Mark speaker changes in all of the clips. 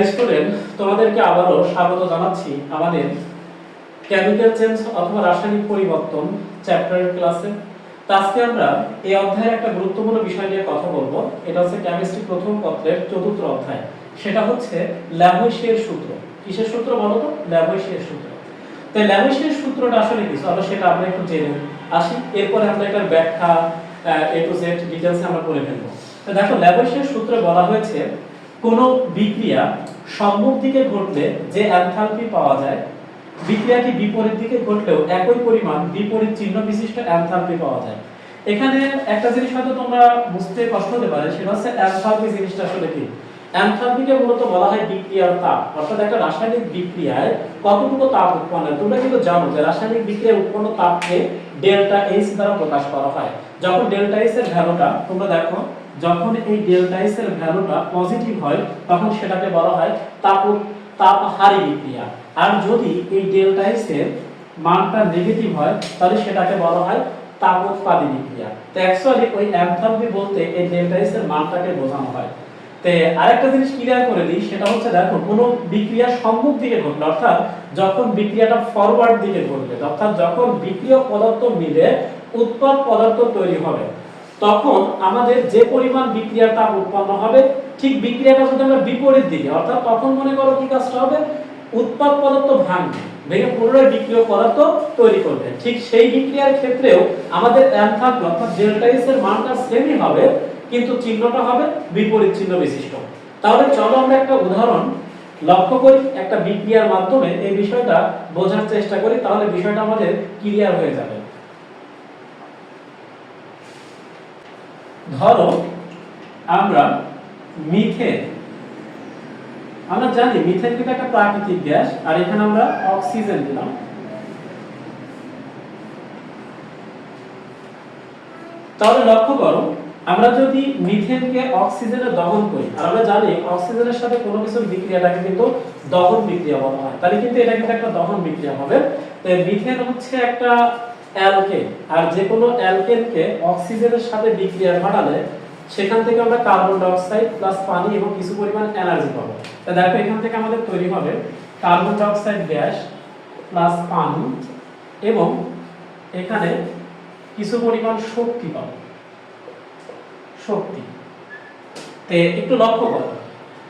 Speaker 1: Student, তোমাদেরকে আবারও স্বাগত জানাচ্ছি আমাদের কেমিক্যাল চেঞ্জ অথবা রাসায়নিক পরিবর্তন চ্যাপ্টারের ক্লাসে। তো আজকে আমরা এই অধ্যায়ের একটা গুরুত্বপূর্ণ বিষয় নিয়ে কথা বলবো। এটা হচ্ছে কেমিস্ট্রি প্রথম পত্রের চতুর্থ অধ্যায়। সেটা হচ্ছে ল্যাভোইসিয়ের সূত্র। কিসের সূত্র বলো তো? ল্যাভোইসিয়ের সূত্র। তো ল্যাভোইসিয়ের সূত্রটা আসলে কি, চলো সেটা আমরা একটু জেনে আসি, এরপরে আমরা এটার ব্যাখ্যা এ টু জেড ডিটেইলসে আমরা পড়ে ফেলবো। তো দেখো, ল্যাভোইসিয়ের সূত্রে বলা হয়েছে কোন বিক্রিয়া সম্মুখ দিকে ঘটলে যে এনথালপি পাওয়া যায়, বিক্রিয়াটি বিপরীত দিকে ঘটলেও একই পরিমাণ বিপরীত চিহ্ন বিশিষ্ট এনথালপি পাওয়া যায়। এখানে একটা জিনিস হয়তো তোমরা বুঝতে কষ্ট হতে পারে, সেটা হচ্ছে এনথালপি জিনিসটা আসলে কি। এনথালপিকে মূলত বলা হয় বিক্রিয়ার তাপ, অর্থাৎ একটা রাসায়নিক বিক্রিয়ায় কতটুকু তাপ উৎপন্ন হয়। তোমরা কিন্তু জানো যে রাসায়নিক বিক্রিয়ায় উৎপন্ন তাপকে ডেল্টা এইচ দ্বারা প্রকাশ করা হয়। যখন ডেল্টা এইচ এর ভ্যালুটা তোমরা দেখো, যখন এই ডেল্টা এইচ এর ভ্যালুটা পজিটিভ হয় তখন সেটাকে বলা হয় তাপহারী বিক্রিয়া। আর যদি এই ডেল্টা এইচ এর মানটা নেগেটিভ হয় তাহলে সেটাকে বলা হয় তাপোৎপাদী বিক্রিয়া। তো অ্যাকচুয়ালি ওই এনথালপি বলতে এই ডেল্টা এইচ এর মানটাকে বোঝানো হয়। তে আরেকটা জিনিস ক্লিয়ার করে দিই, সেটা হচ্ছে দেখো, কোনো বিক্রিয়া সম্মুখ দিকে ঘটলে, অর্থাৎ যখন বিক্রিয়াটা ফরওয়ার্ড দিকে ঘটবে, অর্থাৎ যখন বিক্রিয়ক পদার্থ মিলে উৎপাদ পদার্থ তৈরি হবে, তখন আমাদের যে পরিমাণ বিক্রিয়ার তাপ উৎপন্ন হবে, ঠিক বিক্রিয়াটা যদি আমরা বিপরীত দিকে, অর্থাৎ তখন মনে করো কি কাজটা হবে, উৎপাদ পদার্থ ভাঙবে, ভেঙে পুনরায় বিক্রিয়ক পদার্থ তৈরি করবে। ঠিক সেই বিক্রিয়ার ক্ষেত্রেও আমাদের এনথালপি অর্থাৎ ডেল্টা এইচ এর মানটা সেমই হবে, কিন্তু চিহ্নটা হবে বিপরীত চিহ্ন বিশিষ্ট। তাহলে চলো আমরা একটা উদাহরণ লক্ষ্য করি, একটা বিক্রিয়ার মাধ্যমে এই বিষয়টা বোঝার চেষ্টা করি, তাহলে বিষয়টা আমাদের ক্লিয়ার হয়ে যাবে। ধরো আমরা মিথেন, আমরা জানি মিথেন কিন্তু একটা প্রাকৃতিক গ্যাস, আর এখানে আমরা অক্সিজেন দিলাম। তাহলে লক্ষ্য করো, আমরা যদি মিথেনকে অক্সিজেনে দহন করি, আর আমরা জানি অক্সিজেনের সাথে কোনো কিছুর বিক্রিয়াটাকে কিন্তু দহন বিক্রিয়া বলা হয়, তাহলে কিন্তু এটা কিন্তু একটা দহন বিক্রিয়া হবে। তো মিথেন হচ্ছে একটা অ্যালকেন, আর যে কোনো অ্যালকেনকে অক্সিজেনের সাথে বিক্রিয়া ঘটালে সেখান থেকে আমরা কার্বন ডাই অক্সাইড প্লাস পানি এবং কিছু পরিমাণ এনার্জি পাবো। তো দেখো, এখান থেকে আমাদের তৈরি হবে carbon die oxide gas plus পানি, এবং এখানে কিছু পরিমাণ শক্তি পাবো, শক্তি। একটু লক্ষ্য করো,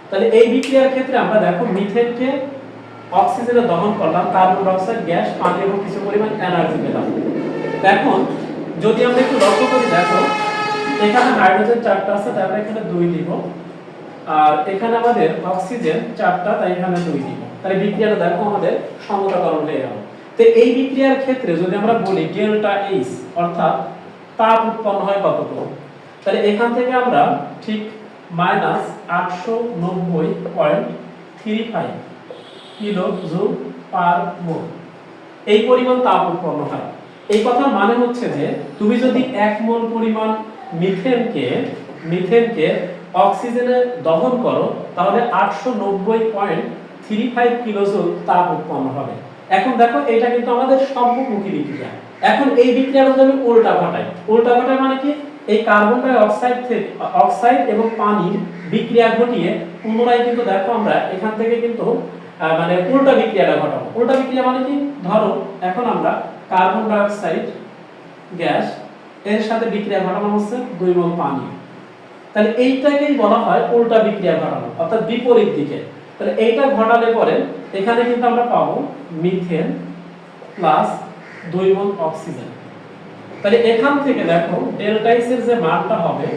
Speaker 1: তাহলে এই বিক্রিয়ার ক্ষেত্রে আমরা দেখো মিথেনকে অক্সিজেনে দহন করলাম, কার্বন ডাই অক্সাইড গ্যাস, পানি এবং কিছু পরিমাণ এনার্জি পেলাম। এখন যদি আমরা একটু লক্ষ্য করি, দেখো এখানে হাইড্রোজেন 4টা আছে, তাই আমরা এখানে 2 দিব, আর এখানে আমাদের অক্সিজেন 4টা, তাই এখানে 2 দিব। তাহলে বিক্রিয়াটা দেখো আমাদের সমতাকরণ হয়ে গেল। তো এই বিক্রিয়ার ক্ষেত্রে যদি আমরা বলি ডেল্টা এইচ, অর্থাৎ তাপ উৎপন্ন হয় কতটুকু, তাহলে এখান থেকে আমরা ঠিক -890.35 কিলো জুল পার মোল এই পরিমাণ তাপ উৎপন্ন হয়। এই কথার মানে হচ্ছে যে তুমি যদি 1 মোল পরিমাণ মিথেনকে অক্সিজেনে দহন করো, তাহলে 890.35 কিলো জুল তাপ উৎপন্ন হবে। এখন দেখো, এটা কিন্তু আমাদের সম্মুখমুখী বিক্রিয়া। এখন এই বিক্রিয়াটা যদি আমি উল্টা ঘটাই মানে কি, এই কার্বন ডাই অক্সাইড থেকে অক্সাইড এবং পানির বিক্রিয়া ঘটিয়ে পুনরায় কিন্তু দেখো আমরা এখান থেকে কিন্তু মানে উল্টা বিক্রিয়াটা ঘটাবো। উল্টা বিক্রিয়া মানে কি, ধরো এখন আমরা কার্বন ডাই অক্সাইড গ্যাস এর সাথে বিক্রিয়া ঘটানো হচ্ছে 2 মোল পানি, তাহলে এইটাকেই বলা হয় উল্টা বিক্রিয়া ঘটানো, অর্থাৎ বিপরীত দিকে। তাহলে এইটা ঘটালে পরে এখানে কিন্তু আমরা পাবো মিথেন প্লাস 2 মোল অক্সিজেন। তাহলে এখান থেকে দেখো ডেল্টা এইচ এর যে মানটা হবে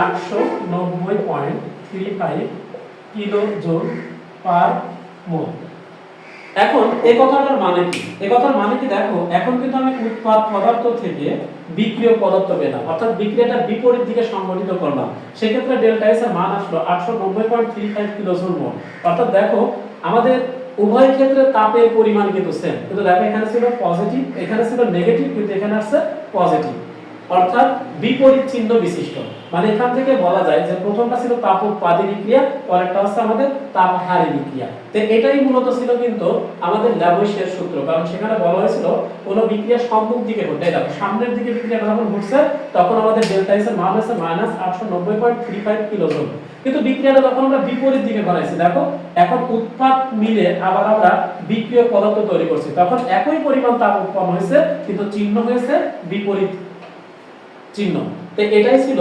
Speaker 1: 890.35 কিলো জুল পার মোল। এখন এই কথাটার মানে কি? এই কথার মানে কি, দেখো এখন কিন্তু আমি উৎপাদ পদার্থ থেকে বিক্রিয়ক পদার্থ পেলাম, অর্থাৎ বিক্রিয়াটা বিপরীত দিকে সংঘটিত করলাম। সেক্ষেত্রে ডেল্টা এইচ এর মান আসলো 890.35 কিলো জুল মোল। অর্থাৎ দেখো আমাদের উভয় ক্ষেত্রে তাপের পরিমাণ কিন্তু সেম, কিন্তু দেখো এখানে ছিল পজিটিভ, এখানে ছিল নেগেটিভ, কিন্তু এখানে আসছে পজিটিভ। অর্থাৎ বিপরীত চিহ্ন বিশিষ্ট। মানে এখান থেকে বলা যায় যে প্রথমটা ছিল তাপোৎপাদী বিক্রিয়া, পরেরটা হচ্ছে আমাদের তাপহারী বিক্রিয়া। তো এটাই মূলত ছিল কিন্তু আমাদের ল্যাবোইসিয়ার সূত্র, কারণ সেখানে বলা হয়েছিল কোন বিক্রিয়া সম্মুখ দিকে ঘটে, দেখো সামনের দিকে বিক্রিয়াটা যখন ঘটছে তখন আমাদের ডেল্টা এস এর মান হচ্ছে -890.35 কিলোজুল। কিন্তু বিক্রিয়াটা যখন আমরা বিপরীত দিকে ঘটাইছি, দেখো এখন উৎপাদ মিলে আবার আমরা বিক্রিয়ক পদার্থ তৈরি করছি, তখন একই পরিমাণ তাপ উৎপন্ন হয়েছে কিন্তু চিহ্ন হয়েছে বিপরীত চিহ্ন। তো এটাই ছিল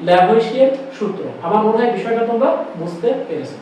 Speaker 1: ল্যাবোইসিয়ার সূত্র। আমার মনে হয় বিষয়টা তোমরা বুঝতে পেরেছো।